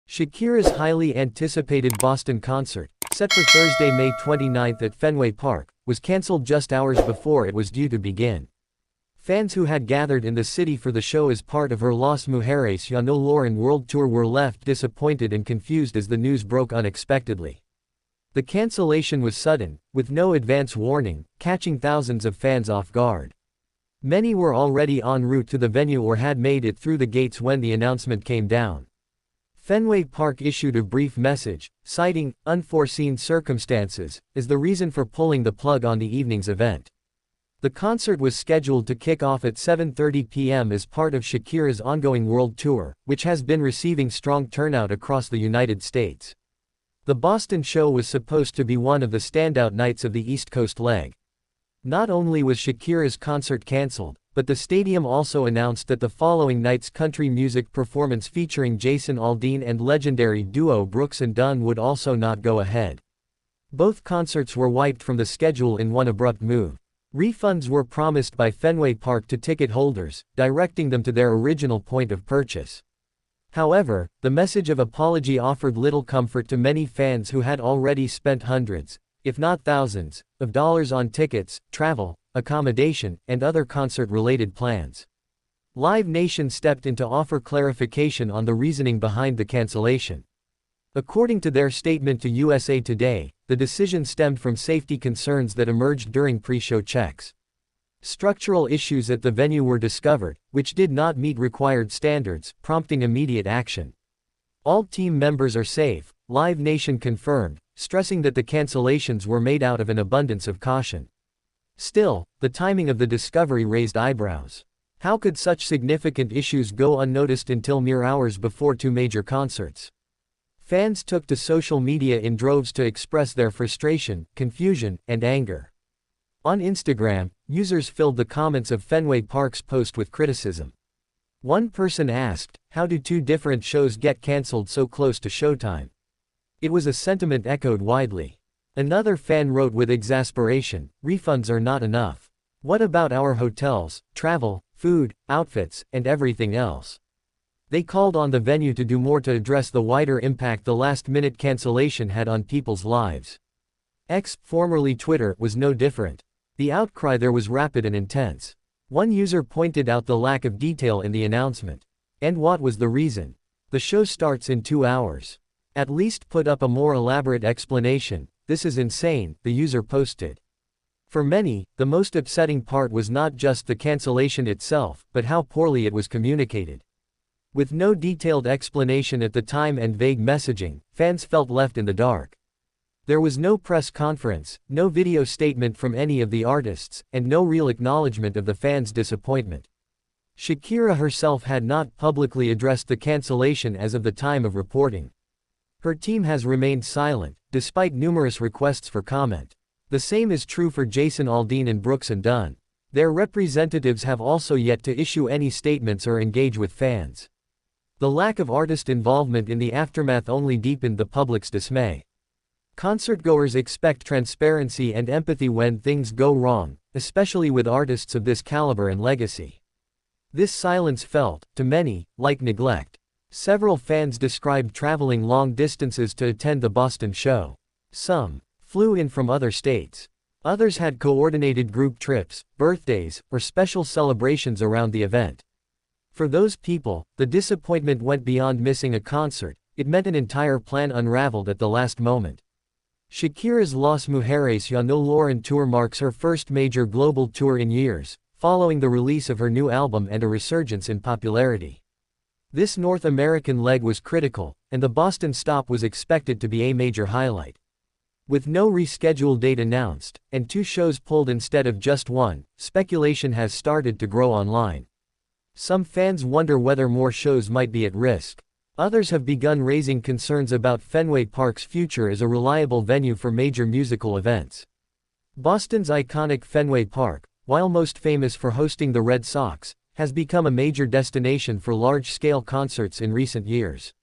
Shakira's highly anticipated Boston concert, set for Thursday, May 29 at Fenway Park, was cancelled just hours before it was due to begin. Fans who had gathered in the city for the show as part of her Las Mujeres Ya No Lloran world tour were left disappointed and confused as the news broke unexpectedly. The cancellation was sudden, with no advance warning, catching thousands of fans off guard. Many were already en route to the venue or had made it through the gates when the announcement came down. Fenway Park issued a brief message, citing unforeseen circumstances as the reason for pulling the plug on the evening's event. The concert was scheduled to kick off at 7:30 p.m. as part of Shakira's ongoing world tour, which has been receiving strong turnout across the United States. The Boston show was supposed to be one of the standout nights of the East Coast leg. Not only was Shakira's concert cancelled, but the stadium also announced that the following night's country music performance featuring Jason Aldean and legendary duo Brooks and Dunn would also not go ahead. Both concerts were wiped from the schedule in one abrupt move. Refunds were promised by Fenway Park to ticket holders, directing them to their original point of purchase. However, the message of apology offered little comfort to many fans who had already spent hundreds, if not thousands, of dollars on tickets, travel, accommodation, and other concert-related plans. Live Nation stepped in to offer clarification on the reasoning behind the cancellation. According to their statement to USA Today, the decision stemmed from safety concerns that emerged during pre-show checks. Structural issues at the venue were discovered, which did not meet required standards, prompting immediate action. All team members are safe, Live Nation confirmed, stressing that the cancellations were made out of an abundance of caution. Still, the timing of the discovery raised eyebrows. How could such significant issues go unnoticed until mere hours before two major concerts? Fans took to social media in droves to express their frustration, confusion, and anger. On Instagram, users filled the comments of Fenway Park's post with criticism. One person asked, "How do two different shows get cancelled so close to showtime?" It was a sentiment echoed widely. Another fan wrote with exasperation, "Refunds are not enough. What about our hotels, travel, food, outfits, and everything else?" They called on the venue to do more to address the wider impact the last-minute cancellation had on people's lives. X, formerly Twitter, was no different. The outcry there was rapid and intense. One user pointed out the lack of detail in the announcement. And what was the reason? The show starts in 2 hours. At least put up a more elaborate explanation. This is insane, the user posted. For many, the most upsetting part was not just the cancellation itself, but how poorly it was communicated. With no detailed explanation at the time and vague messaging, fans felt left in the dark. There was no press conference, no video statement from any of the artists, and no real acknowledgement of the fans' disappointment. Shakira herself had not publicly addressed the cancellation as of the time of reporting. Her team has remained silent, despite numerous requests for comment. The same is true for Jason Aldean and Brooks and Dunn. Their representatives have also yet to issue any statements or engage with fans. The lack of artist involvement in the aftermath only deepened the public's dismay. Concertgoers expect transparency and empathy when things go wrong, especially with artists of this caliber and legacy. This silence felt, to many, like neglect. Several fans described traveling long distances to attend the Boston show. Some flew in from other states. Others had coordinated group trips, birthdays, or special celebrations around the event. For those people, the disappointment went beyond missing a concert, it meant an entire plan unraveled at the last moment. Shakira's Las Mujeres Ya No Lloran tour marks her first major global tour in years, following the release of her new album and a resurgence in popularity. This North American leg was critical, and the Boston stop was expected to be a major highlight. With no rescheduled date announced, and 2 shows pulled instead of just one, speculation has started to grow online. Some fans wonder whether more shows might be at risk. Others have begun raising concerns about Fenway Park's future as a reliable venue for major musical events. Boston's iconic Fenway Park, while most famous for hosting the Red Sox, has become a major destination for large-scale concerts in recent years.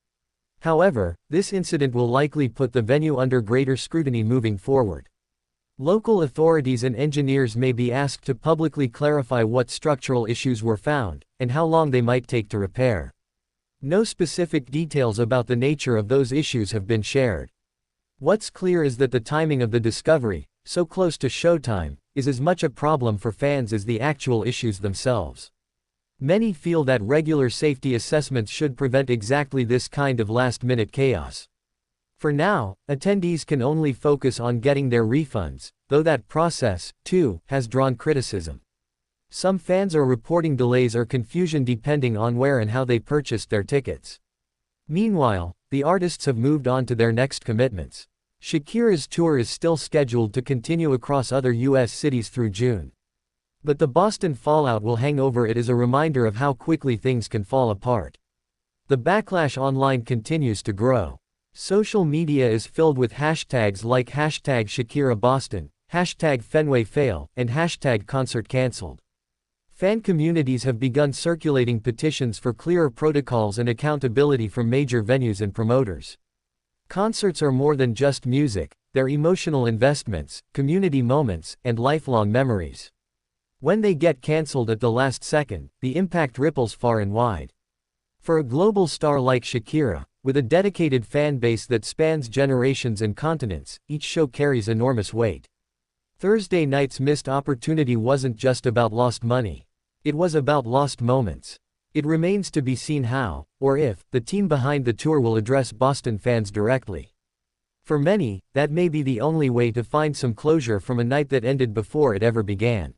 However, this incident will likely put the venue under greater scrutiny moving forward. Local authorities and engineers may be asked to publicly clarify what structural issues were found, and how long they might take to repair. No specific details about the nature of those issues have been shared. What's clear is that the timing of the discovery, so close to showtime, is as much a problem for fans as the actual issues themselves. Many feel that regular safety assessments should prevent exactly this kind of last-minute chaos. For now, attendees can only focus on getting their refunds, though that process, too, has drawn criticism. Some fans are reporting delays or confusion depending on where and how they purchased their tickets. Meanwhile, the artists have moved on to their next commitments. Shakira's tour is still scheduled to continue across other U.S. cities through June. But the Boston fallout will hang over it as a reminder of how quickly things can fall apart. The backlash online continues to grow. Social media is filled with hashtags like hashtag Shakira Boston, hashtag Fenway fail, and hashtag concert cancelled. Fan communities have begun circulating petitions for clearer protocols and accountability from major venues and promoters. Concerts are more than just music, they're emotional investments, community moments, and lifelong memories. When they get cancelled at the last second, the impact ripples far and wide. For a global star like Shakira, with a dedicated fan base that spans generations and continents, each show carries enormous weight. Thursday night's missed opportunity wasn't just about lost money. It was about lost moments. It remains to be seen how, or if, the team behind the tour will address Boston fans directly. For many, that may be the only way to find some closure from a night that ended before it ever began.